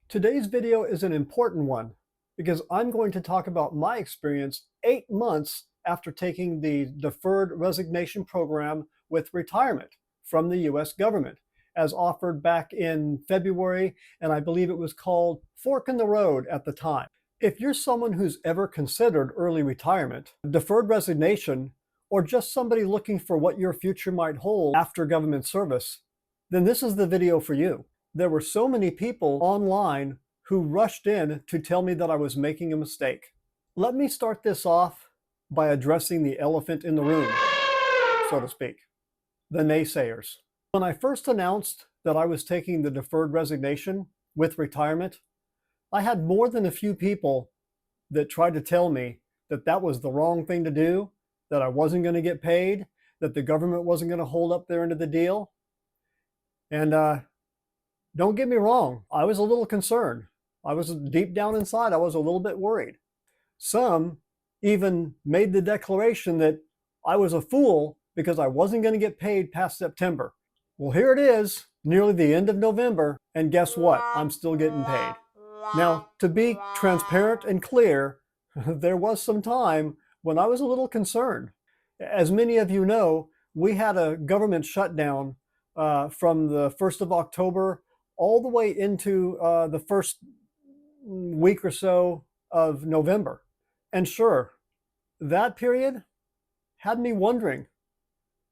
Today's video is an important one because I'm going to talk about my experience 8 months after taking the Deferred Resignation program with retirement from the US government, as offered back in February, and I believe it was called Fork in the Road at the time. If you're someone who's ever considered early retirement, deferred resignation, or just somebody looking for what your future might hold after government service, then this is the video for you. There were so many people online who rushed in to tell me that I was making a mistake. Let me start this off by addressing the elephant in the room, so to speak, the naysayers. When I first announced that I was taking the deferred resignation with retirement, I had more than a few people that tried to tell me that that was the wrong thing to do, that I wasn't going to get paid, that the government wasn't going to hold up their end of the deal. And don't get me wrong, I was a little concerned. I was deep down inside, I was a little bit worried. Some even made the declaration that I was a fool because I wasn't going to get paid past September. Well, here it is, nearly the end of November, and guess what? I'm still getting paid. Now, to be transparent and clear, there was some time when I was a little concerned. As many of you know, we had a government shutdown from the 1st of October all the way into the first week or so of November. And sure, that period had me wondering,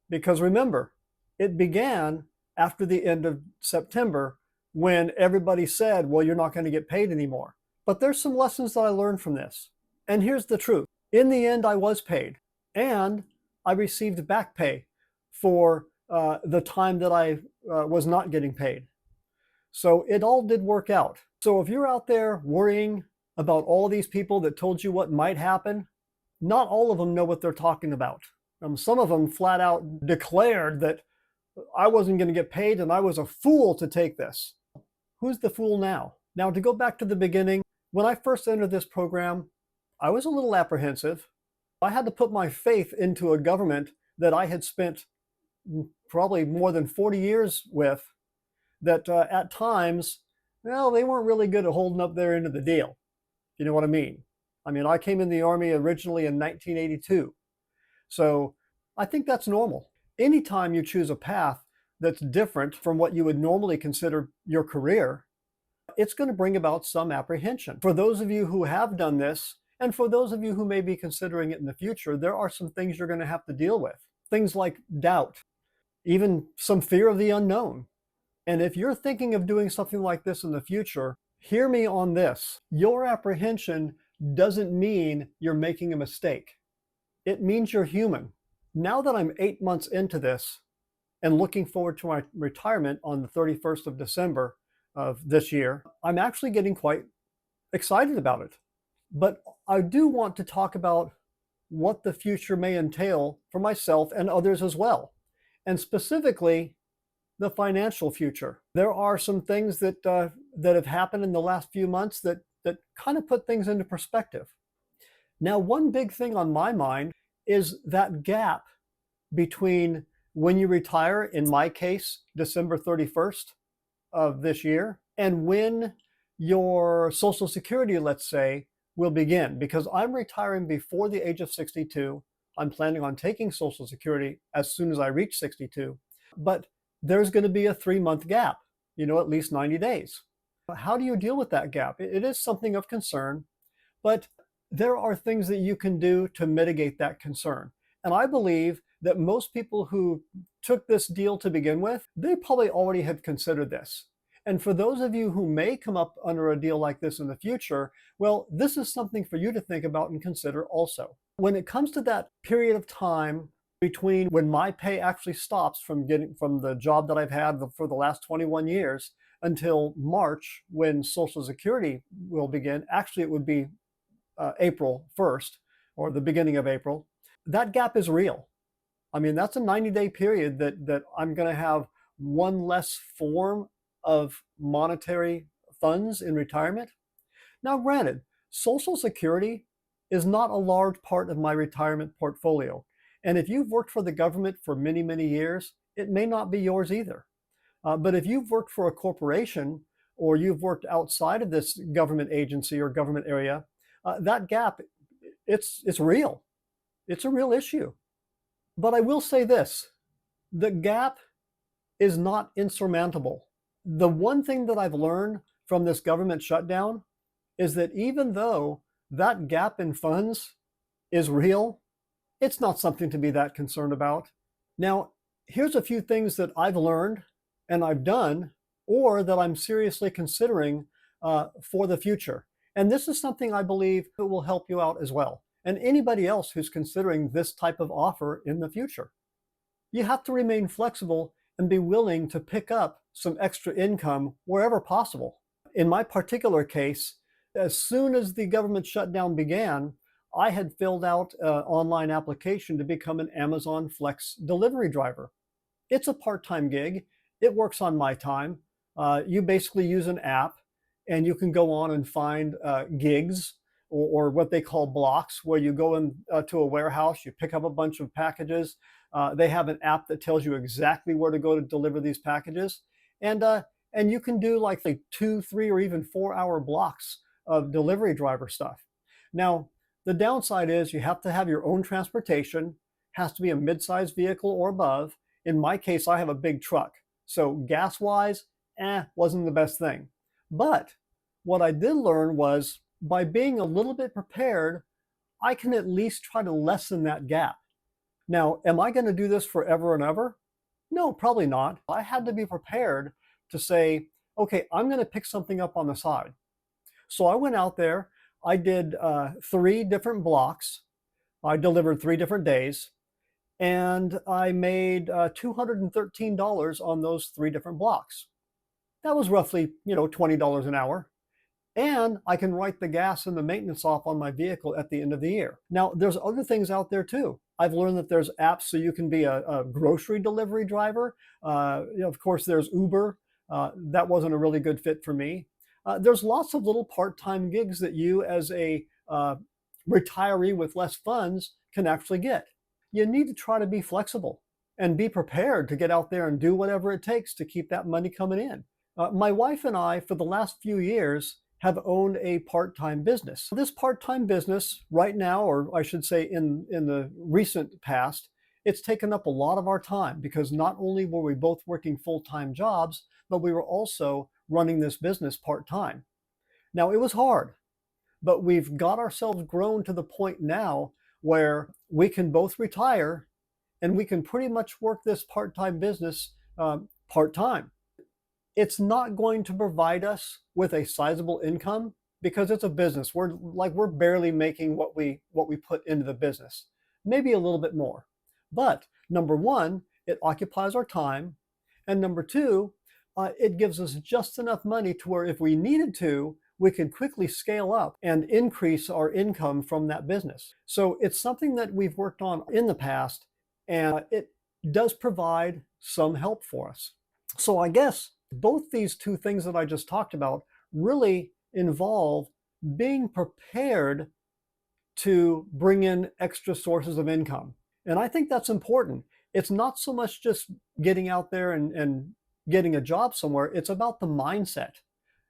because remember, it began after the end of September when everybody said, well, you're not going to get paid anymore. But there's some lessons that I learned from this. And here's the truth. In the end, I was paid, and I received back pay for the time that I was not getting paid. So it all did work out. So if you're out there worrying about all these people that told you what might happen, not all of them know what they're talking about. Some of them flat out declared that I wasn't going to get paid and I was a fool to take this. Who's the fool now? Now, to go back to the beginning, when I first entered this program, I was a little apprehensive. I had to put my faith into a government that I had spent probably more than 40 years with, that at times, well, they weren't really good at holding up their end of the deal. You know what I mean? I came in the Army originally in 1982. So I think that's normal. Anytime you choose a path that's different from what you would normally consider your career, it's going to bring about some apprehension. For those of you who have done this, and for those of you who may be considering it in the future, there are some things you're going to have to deal with. Things like doubt, even some fear of the unknown. And if you're thinking of doing something like this in the future, hear me on this. Your apprehension doesn't mean you're making a mistake. It means you're human. Now that I'm 8 months into this and looking forward to my retirement on the 31st of December of this year, I'm actually getting quite excited about it. But I do want to talk about what the future may entail for myself and others as well. And specifically, the financial future. There are some things that have happened in the last few months that kind of put things into perspective. Now, one big thing on my mind is that gap between when you retire, in my case, December 31st of this year, and when your Social Security, let's say, will begin. Because I'm retiring before the age of 62. I'm planning on taking Social Security as soon as I reach 62. But there's going to be a 3-month gap, at least 90 days. How do you deal with that gap? It is something of concern, but there are things that you can do to mitigate that concern. And I believe that most people who took this deal to begin with, they probably already had considered this. And for those of you who may come up under a deal like this in the future, well, this is something for you to think about and consider also. When it comes to that period of time between when my pay actually stops from the job that I've had for the last 21 years until March, when Social Security will begin, actually it would be April 1st or the beginning of April, that gap is real. That's a 90-day period that I'm going to have one less form of monetary funds in retirement. Now, granted, Social Security is not a large part of my retirement portfolio. And if you've worked for the government for many, many years, it may not be yours either. But if you've worked for a corporation or you've worked outside of this government agency or government area, that gap, it's real. It's a real issue. But I will say this, the gap is not insurmountable. The one thing that I've learned from this government shutdown is that even though that gap in funds is real, it's not something to be that concerned about. Now, here's a few things that I've learned and I've done, or that I'm seriously considering for the future. And this is something I believe that will help you out as well, and anybody else who's considering this type of offer in the future. You have to remain flexible and be willing to pick up some extra income wherever possible. In my particular case, as soon as the government shutdown began, I had filled out an online application to become an Amazon Flex delivery driver. It's a part-time gig. It works on my time. You basically use an app and you can go on and find gigs or what they call blocks, where you go in to a warehouse, you pick up a bunch of packages. They have an app that tells you exactly where to go to deliver these packages. And you can do like 2, 3, or even 4 hour blocks of delivery driver stuff. Now, the downside is you have to have your own transportation, has to be a mid-sized vehicle or above. In my case, I have a big truck. So gas-wise, wasn't the best thing. But what I did learn was by being a little bit prepared, I can at least try to lessen that gap. Now, am I going to do this forever and ever? No, probably not. I had to be prepared to say, okay, I'm going to pick something up on the side. So I went out there, I did 3 different blocks. I delivered 3 different days, and I made $213 on those 3 different blocks. That was roughly, $20 an hour. And I can write the gas and the maintenance off on my vehicle at the end of the year. Now, there's other things out there too. I've learned that there's apps so you can be a grocery delivery driver. Of course, there's Uber. That wasn't a really good fit for me. There's lots of little part-time gigs that you, as a retiree with less funds, can actually get. You need to try to be flexible and be prepared to get out there and do whatever it takes to keep that money coming in. My wife and I, for the last few years, have owned a part-time business. This part-time business right now, or I should say in the recent past, it's taken up a lot of our time because not only were we both working full-time jobs, but we were also running this business part-time. Now, it was hard, but we've got ourselves grown to the point now where we can both retire and we can pretty much work this part-time business part-time. It's not going to provide us with a sizable income because it's a business. We're barely making what we put into the business, maybe a little bit more. But number one, it occupies our time, and number two, it gives us just enough money to where if we needed to, we can quickly scale up and increase our income from that business. So it's something that we've worked on in the past, and it does provide some help for us. So I guess both these 2 things that I just talked about really involve being prepared to bring in extra sources of income. And I think that's important. It's not so much just getting out there and getting a job somewhere. It's about the mindset.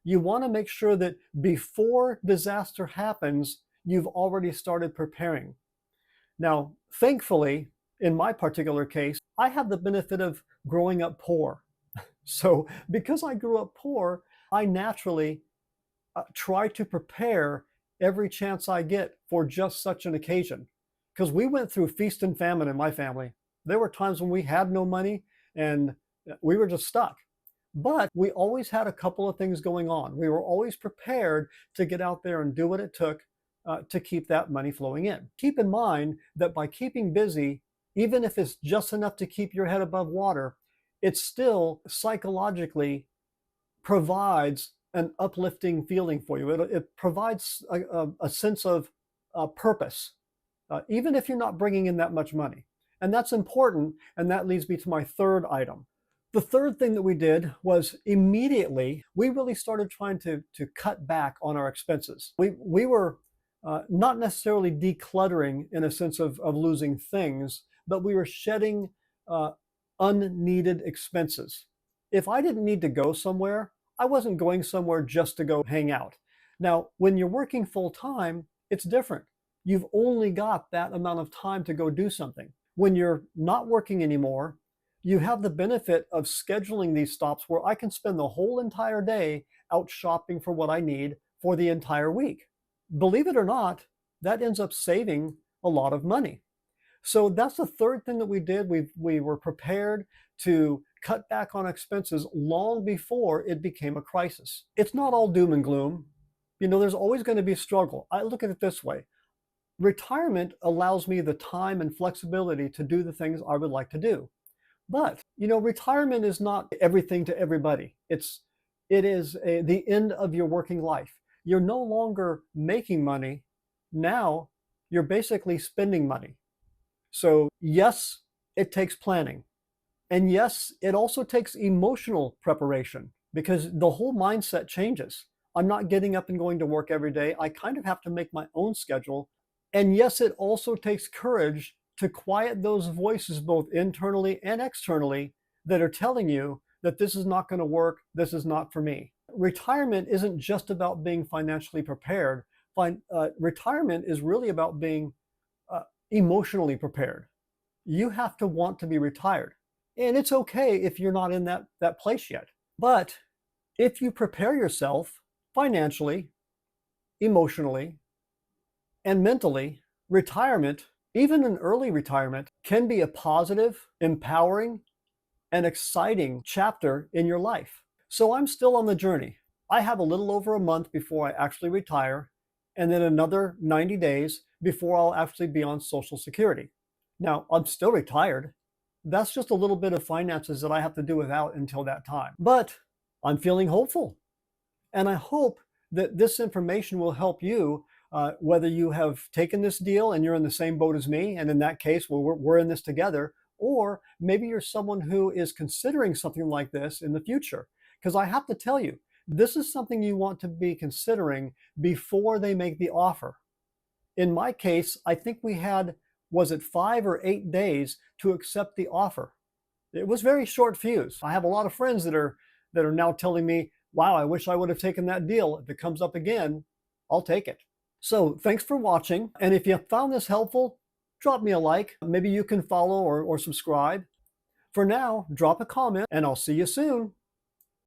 You want to make sure that before disaster happens, you've already started preparing. Now, thankfully, in my particular case, I have the benefit of growing up poor. So because I grew up poor, I naturally try to prepare every chance I get for just such an occasion. Because we went through feast and famine in my family. There were times when we had no money and we were just stuck. But we always had a couple of things going on. We were always prepared to get out there and do what it took to keep that money flowing in. Keep in mind that by keeping busy, even if it's just enough to keep your head above water, it still psychologically provides an uplifting feeling for you. It provides a sense of purpose, even if you're not bringing in that much money. And that's important, and that leads me to my third item. The third thing that we did was immediately, we really started trying to cut back on our expenses. We were not necessarily decluttering in a sense of losing things, but we were shedding unneeded expenses. If I didn't need to go somewhere, I wasn't going somewhere just to go hang out. Now, when you're working full time, it's different. You've only got that amount of time to go do something. When you're not working anymore, you have the benefit of scheduling these stops where I can spend the whole entire day out shopping for what I need for the entire week. Believe it or not, that ends up saving a lot of money. So that's the third thing that we did. We were prepared to cut back on expenses long before it became a crisis. It's not all doom and gloom. There's always going to be struggle. I look at it this way. Retirement allows me the time and flexibility to do the things I would like to do. But, retirement is not everything to everybody. It is the end of your working life. You're no longer making money. Now you're basically spending money. So yes, it takes planning. And yes, it also takes emotional preparation because the whole mindset changes. I'm not getting up and going to work every day. I kind of have to make my own schedule. And yes, it also takes courage to quiet those voices both internally and externally that are telling you that this is not going to work, this is not for me. Retirement isn't just about being financially prepared. Retirement is really about being emotionally prepared. You have to want to be retired. And it's okay if you're not in that place yet. But if you prepare yourself financially, emotionally, and mentally, retirement, even an early retirement, can be a positive, empowering, and exciting chapter in your life. So I'm still on the journey. I have a little over a month before I actually retire, and then another 90 days before I'll actually be on Social Security. Now, I'm still retired. That's just a little bit of finances that I have to do without until that time. But I'm feeling hopeful. And I hope that this information will help you, whether you have taken this deal and you're in the same boat as me, and in that case, we're in this together, or maybe you're someone who is considering something like this in the future. Because I have to tell you, this is something you want to be considering before they make the offer. In my case, I think we had, was it 5 or 8 days to accept the offer. It was very short fuse. I have a lot of friends that are now telling me, wow, I wish I would have taken that deal. If it comes up again, I'll take it. So thanks for watching. And if you found this helpful, drop me a like. Maybe you can follow or subscribe. For now, drop a comment and I'll see you soon.